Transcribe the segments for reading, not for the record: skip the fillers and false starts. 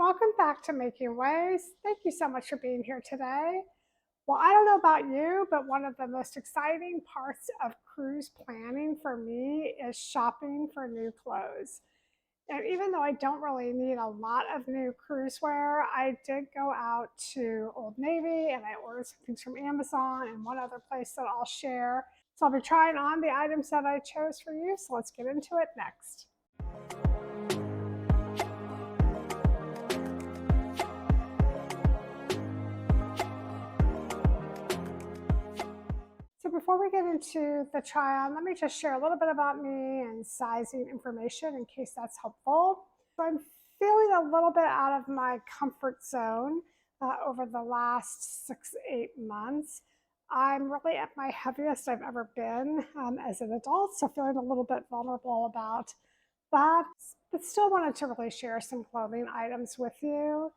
welcome back to Making Waves. Thank you so much for being here today. Well, I don't know about you, but one of the most exciting parts of cruise planning for me is shopping for new clothes. And even though I don't really need a lot of new cruise wear, I did go out to Old Navy and I ordered some things from Amazon and one other place that I'll share. So I'll be trying on the items that I chose for you. So let's get into it next. So before we get into the try on, let me just share a little bit about me and sizing information in case that's helpful. So I'm feeling a little bit out of my comfort zone over the last 6, 8 months. I'm really at my heaviest I've ever been as an adult, so feeling a little bit vulnerable about that, but still wanted to really share some clothing items with you.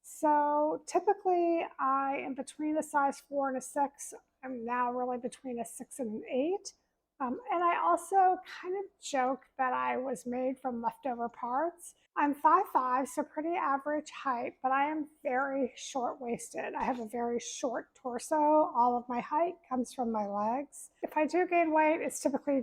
So typically I am between a size 4 and a 6. I'm now really between a 6 and an 8. And I also kind of joke that I was made from leftover parts. I'm 5'5", so pretty average height, but I am very short-waisted. I have a very short torso. All of my height comes from my legs. If I do gain weight, it's typically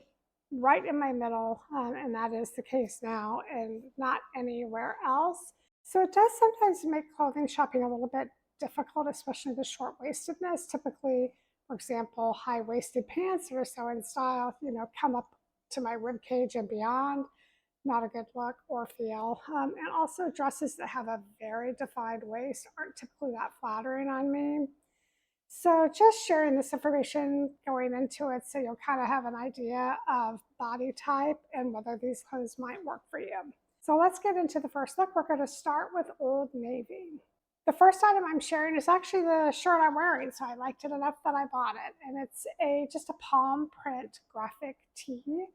right in my middle, and that is the case now and not anywhere else. So it does sometimes make clothing shopping a little bit difficult, especially the short-waistedness. Typically, for example, high-waisted pants that are so in style, come up to my rib cage and beyond. Not a good look or feel. And also dresses that have a very defined waist aren't typically that flattering on me. So just sharing this information going into it so you'll kind of have an idea of body type and whether these clothes might work for you. So let's get into the first look. We're going to start with Old Navy. The first item I'm sharing is actually the shirt I'm wearing, so I liked it enough that I bought it. And it's just a palm print graphic tee.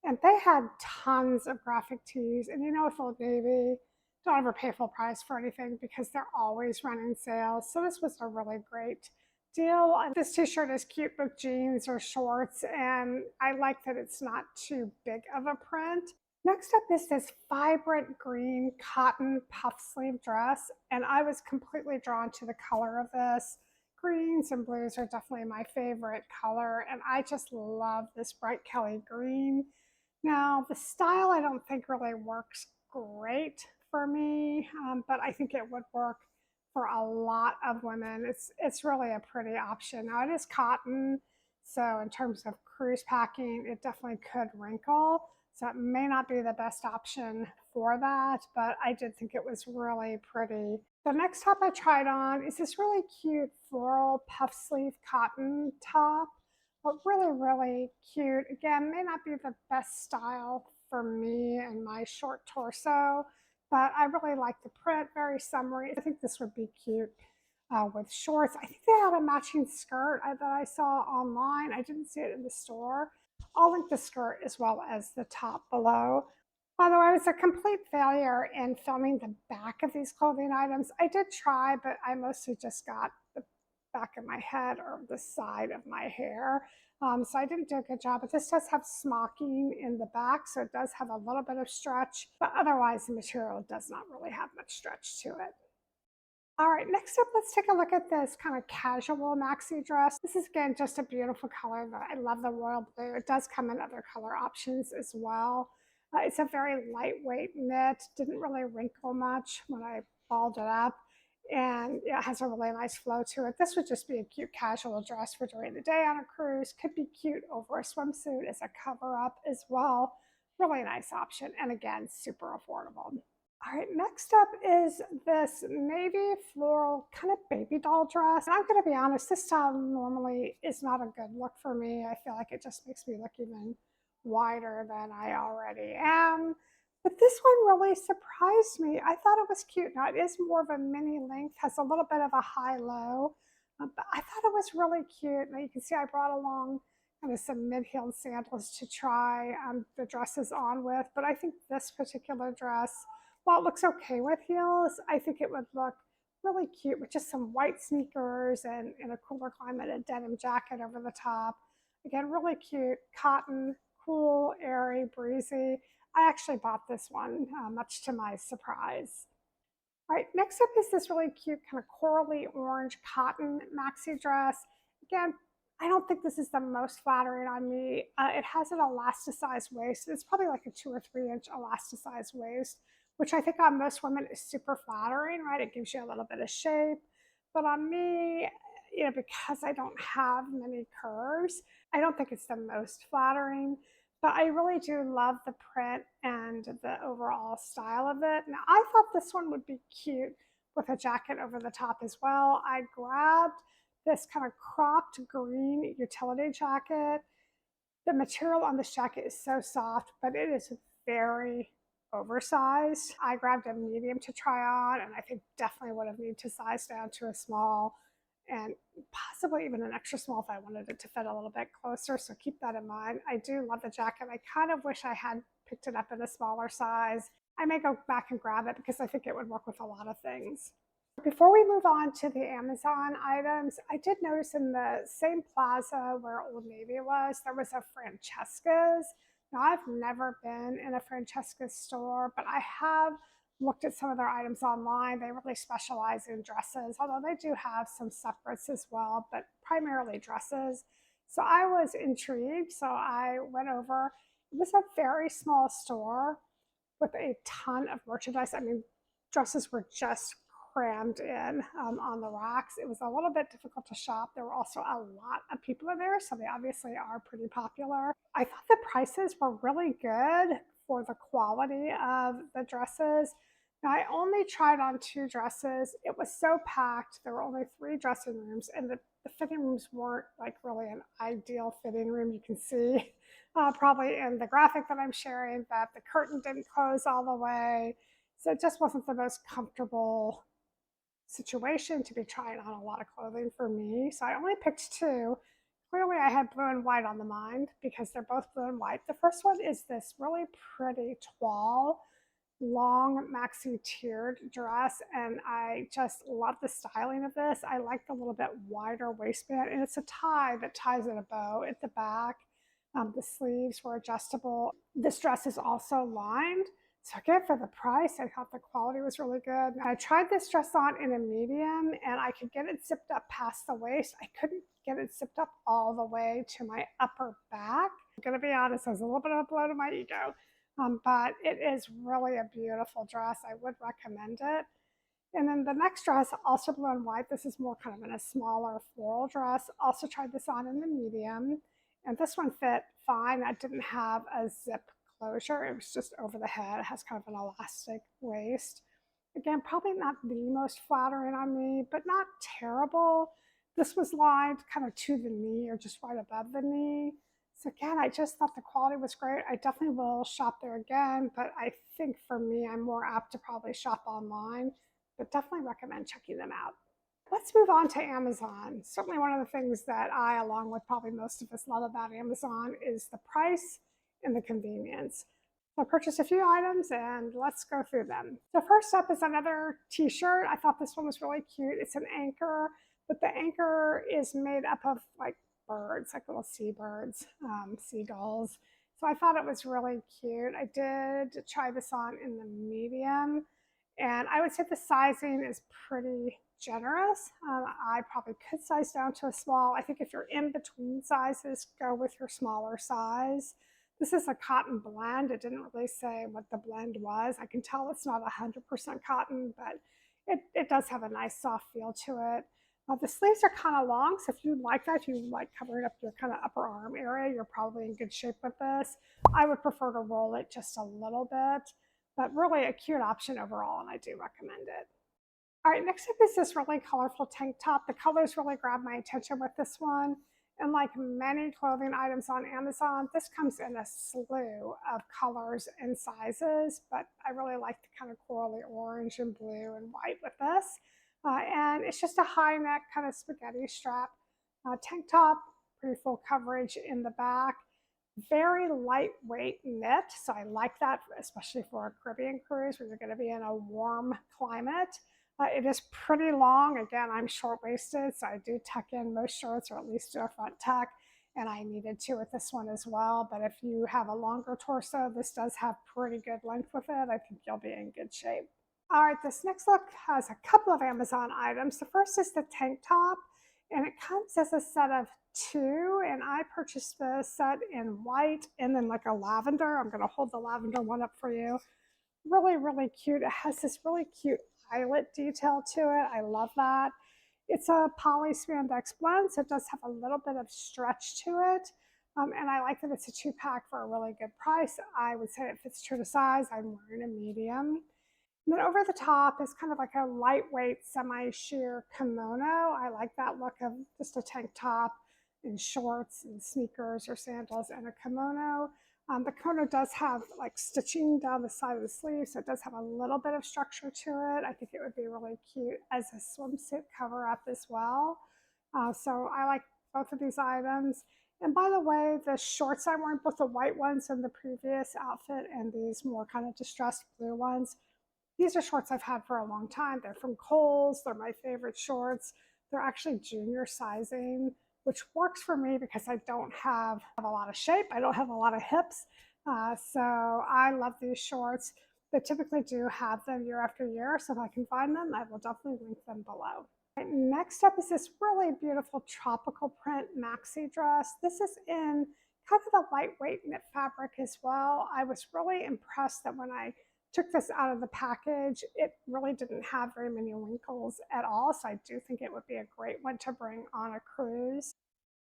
And they had tons of graphic tees. And with Old Navy, don't ever pay full price for anything because they're always running sales. So this was a really great deal. This t-shirt is cute with jeans or shorts, and I like that it's not too big of a print. Next up is this vibrant green cotton puff sleeve dress, and I was completely drawn to the color of this. Greens and blues are definitely my favorite color, and I just love this bright Kelly green. Now, the style I don't think really works great for me, but I think it would work for a lot of women. It's really a pretty option. Now, it is cotton, so in terms of cruise packing, it definitely could wrinkle. So it may not be the best option for that, but I did think it was really pretty. The next top I tried on is this really cute floral puff sleeve cotton top, but really, really cute. Again, may not be the best style for me and my short torso, but I really like the print, very summery. I think this would be cute with shorts. I think they had a matching skirt that I saw online. I didn't see it in the store. I'll link the skirt as well as the top below. Although I was a complete failure in filming the back of these clothing items, I did try, but I mostly just got the back of my head or the side of my hair. So I didn't do a good job, but this does have smocking in the back, so it does have a little bit of stretch, but otherwise the material does not really have much stretch to it. All right, next up, let's take a look at this kind of casual maxi dress. This is, again, just a beautiful color. I love the royal blue. It does come in other color options as well. It's a very lightweight knit, didn't really wrinkle much when I balled it up, and it has a really nice flow to it. This would just be a cute casual dress for during the day on a cruise. Could be cute over a swimsuit as a cover-up as well. Really nice option, and again, super affordable. All right, next up is this navy floral kind of baby doll dress. And I'm going to be honest, this style normally is not a good look for me. I feel like it just makes me look even wider than I already am. But this one really surprised me. I thought it was cute. Now, it is more of a mini length, has a little bit of a high-low, but I thought it was really cute. Now, you can see I brought along kind of some mid-heeled sandals to try the dresses on with, but I think this particular dress, while it looks okay with heels, I think it would look really cute with just some white sneakers and in a cooler climate, a denim jacket over the top. Again, really cute, cotton, cool, airy, breezy. I actually bought this one, much to my surprise. All right, next up is this really cute kind of corally orange cotton maxi dress. Again, I don't think this is the most flattering on me. It has an elasticized waist. It's probably like a 2 or 3 inch elasticized waist, which I think on most women is super flattering, right? It gives you a little bit of shape. But on me, because I don't have many curves, I don't think it's the most flattering. But I really do love the print and the overall style of it. Now, I thought this one would be cute with a jacket over the top as well. I grabbed this kind of cropped green utility jacket. The material on this jacket is so soft, but it is very oversized. I grabbed a medium to try on, and I think definitely would have needed to size down to a small and possibly even an extra small if I wanted it to fit a little bit closer. So keep that in mind. I do love the jacket. I kind of wish I had picked it up in a smaller size. I may go back and grab it because I think it would work with a lot of things. Before we move on to the Amazon items, I did notice in the same plaza where Old Navy was, there was a Francesca's. Now, I've never been in a Francesca's store, but I have looked at some of their items online. They really specialize in dresses, although they do have some separates as well, but primarily dresses. So I was intrigued. So I went over. It was a very small store with a ton of merchandise. I mean, dresses were just crammed in on the racks. It was a little bit difficult to shop. There were also a lot of people in there, so they obviously are pretty popular. I thought the prices were really good for the quality of the dresses. Now, I only tried on 2 dresses. It was so packed. There were only 3 dressing rooms, and the fitting rooms weren't like really an ideal fitting room. You can see probably in the graphic that I'm sharing that the curtain didn't close all the way. So it just wasn't the most comfortable situation to be trying on a lot of clothing for me. So I only picked 2. Clearly, I had blue and white on the mind because they're both blue and white. The first one is this really pretty toile, long maxi tiered dress, and I just love the styling of this. I like the little bit wider waistband, and it's a tie that ties in a bow at the back. The sleeves were adjustable. This dress is also lined. So again, for the price, I thought the quality was really good. I tried this dress on in a medium, and I could get it zipped up past the waist. I couldn't get it zipped up all the way to my upper back. I'm gonna be honest, it was a little bit of a blow to my ego, but it is really a beautiful dress. I would recommend it. And then the next dress, also blue and white. This is more kind of in a smaller floral dress. Also tried this on in the medium, and this one fit fine. I didn't have a zip closure. It was just over the head. It has kind of an elastic waist. Again, probably not the most flattering on me, but not terrible. This was lined kind of to the knee or just right above the knee. So again, I just thought the quality was great. I definitely will shop there again, but I think for me, I'm more apt to probably shop online, but definitely recommend checking them out. Let's move on to Amazon. Certainly one of the things that I, along with probably most of us, love about Amazon is the price and the convenience. So I purchased a few items and let's go through them. So first up is another t-shirt. I thought this one was really cute. It's an anchor, but the anchor is made up of like birds, like little seabirds, seagulls. So I thought it was really cute. I did try this on in the medium, and I would say the sizing is pretty generous. I probably could size down to a small. I think if you're in between sizes, go with your smaller size. This is a cotton blend. It didn't really say what the blend was. I can tell it's not 100% cotton, but it does have a nice soft feel to it. The sleeves are kind of long, so if you like that, if you like covering up your kind of upper arm area, you're probably in good shape with this. I would prefer to roll it just a little bit, but really a cute option overall, and I do recommend it. All right, next up is this really colorful tank top. The colors really grabbed my attention with this one. And like many clothing items on Amazon, this comes in a slew of colors and sizes, but I really like the kind of corally orange and blue and white with this. And it's just a high neck kind of spaghetti strap tank top, pretty full coverage in the back. Very lightweight knit, so I like that, especially for a Caribbean cruise where you're going to be in a warm climate. It is pretty long. Again, I'm short-waisted, so I do tuck in most shirts, or at least do a front tuck, and I needed to with this one as well. But if you have a longer torso, this does have pretty good length with it. I think you'll be in good shape. All right, this next look has a couple of Amazon items. The first is the tank top, and it comes as a set of two. And I purchased the set in white and then like a lavender. I'm going to hold the lavender one up for you. Really, really cute. It has this really cute eyelet detail to it. I love that. It's a poly spandex blend, so it does have a little bit of stretch to it. And I like that it's a 2-pack for a really good price. I would say it fits true to size. I'm wearing a medium. And then over the top is kind of like a lightweight semi-sheer kimono. I like that look of just a tank top and shorts and sneakers or sandals and a kimono. The kimono does have like stitching down the side of the sleeve, so it does have a little bit of structure to it. I think it would be really cute as a swimsuit cover up as well. So I like both of these items. And by the way, the shorts I'm wearing, both the white ones in the previous outfit and these more kind of distressed blue ones, these are shorts I've had for a long time. They're from Kohl's. They're my favorite shorts. They're actually junior sizing, which works for me because I don't have a lot of shape. I don't have a lot of hips. So I love these shorts. They typically do have them year after year. So if I can find them, I will definitely link them below. Right, next up is this really beautiful tropical print maxi dress. This is in kind of a lightweight knit fabric as well. I was really impressed that when I took this out of the package, it really didn't have very many wrinkles at all. So I do think it would be a great one to bring on a cruise.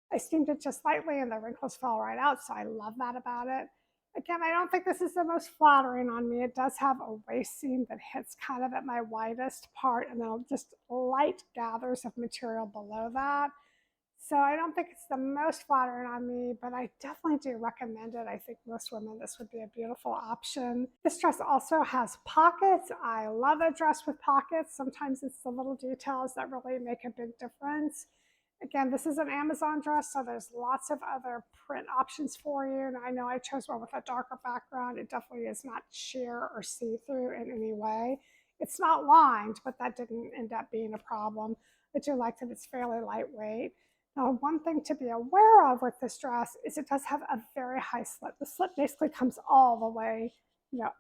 I steamed it just lightly and the wrinkles fell right out. So I love that about it. Again, I don't think this is the most flattering on me. It does have a waist seam that hits kind of at my widest part and then just light gathers of material below that. So I don't think it's the most flattering on me, but I definitely do recommend it. I think most women, this would be a beautiful option. This dress also has pockets. I love a dress with pockets. Sometimes it's the little details that really make a big difference. Again, this is an Amazon dress, so there's lots of other print options for you. And I know I chose one with a darker background. It definitely is not sheer or see-through in any way. It's not lined, but that didn't end up being a problem. I do like that it's fairly lightweight. Now, one thing to be aware of with this dress is it does have a very high slit. The slit basically comes all the way,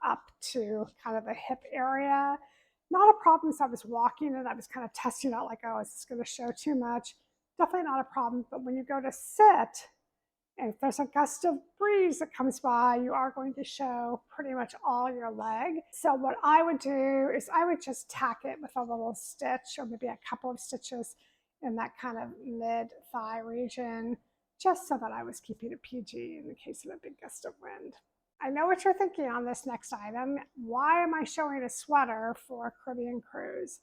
up to kind of the hip area. Not a problem as I was walking and I was kind of testing out like, oh, is this going to show too much? Definitely not a problem. But when you go to sit, and if there's a gust of breeze that comes by, you are going to show pretty much all your leg. So what I would do is I would just tack it with a little stitch or maybe a couple of stitches in that kind of mid-thigh region, just so that I was keeping it PG in the case of a big gust of wind. I know what you're thinking on this next item. Why am I showing a sweater for a Caribbean cruise?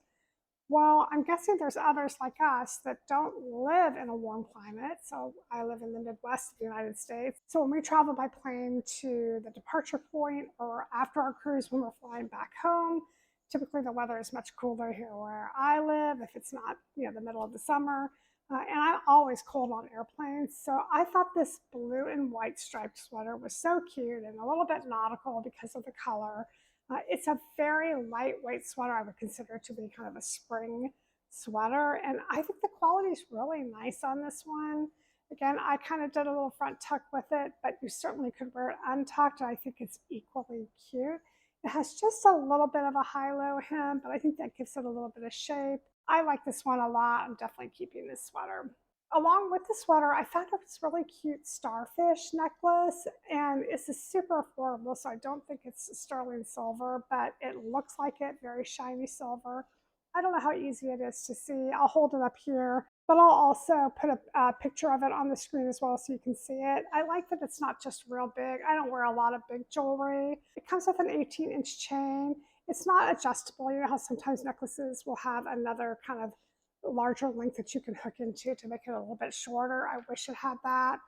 Well, I'm guessing there's others like us that don't live in a warm climate. So I live in the Midwest of the United States. So when we travel by plane to the departure point or after our cruise when we're flying back home, typically the weather is much cooler here where I live if it's not, the middle of the summer. And I'm always cold on airplanes. So I thought this blue and white striped sweater was so cute and a little bit nautical because of the color. It's a very lightweight sweater. I would consider to be kind of a spring sweater. And I think the quality is really nice on this one. Again, I kind of did a little front tuck with it, but you certainly could wear it untucked. I think it's equally cute. It has just a little bit of a high-low hem, but I think that gives it a little bit of shape. I like this one a lot. I'm definitely keeping this sweater. Along with the sweater, I found this really cute starfish necklace, and it's a super affordable, so I don't think it's sterling silver, but it looks like it, very shiny silver. I don't know how easy it is to see. I'll hold it up here, but I'll also put a picture of it on the screen as well so you can see it. I like that it's not just real big. I don't wear a lot of big jewelry. It comes with an 18-inch chain. It's not adjustable. You know how sometimes necklaces will have another kind of larger length that you can hook into to make it a little bit shorter. I wish it had that,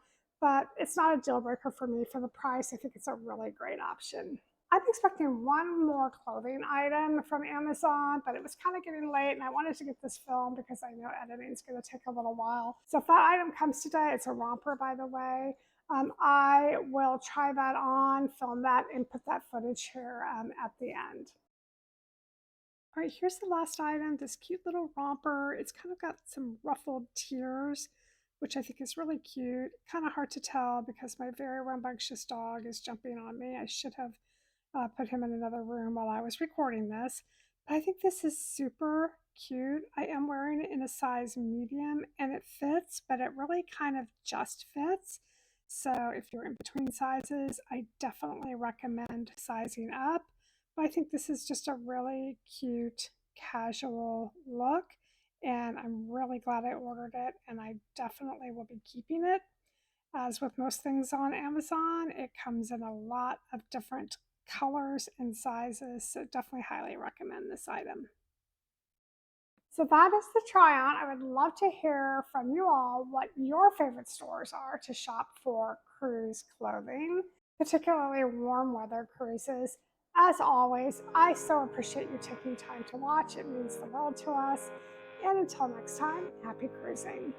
but it's not a deal breaker for me for the price. I think it's a really great option. I'm expecting one more clothing item from Amazon, but it was kind of getting late and I wanted to get this filmed because I know editing is going to take a little while. So if that item comes today, it's a romper, by the way. I will try that on, film that, and put that footage here at the end. All right, here's the last item, this cute little romper. It's kind of got some ruffled tears, which I think is really cute. Kind of hard to tell because my very rambunctious dog is jumping on me. I should have put him in another room while I was recording this. I think this is super cute. I am wearing it in a size medium and it fits, but it really kind of just fits. So if you're in between sizes, I definitely recommend sizing up. But I think this is just a really cute casual look, and I'm really glad I ordered it, and I definitely will be keeping it. As with most things on Amazon, it comes in a lot of different colors and sizes, so definitely highly recommend this item. So that is the try on. I would love to hear from you all what your favorite stores are to shop for cruise clothing, particularly warm weather cruises. As always, I so appreciate you taking time to watch. It means the world to us. And until next time, happy cruising.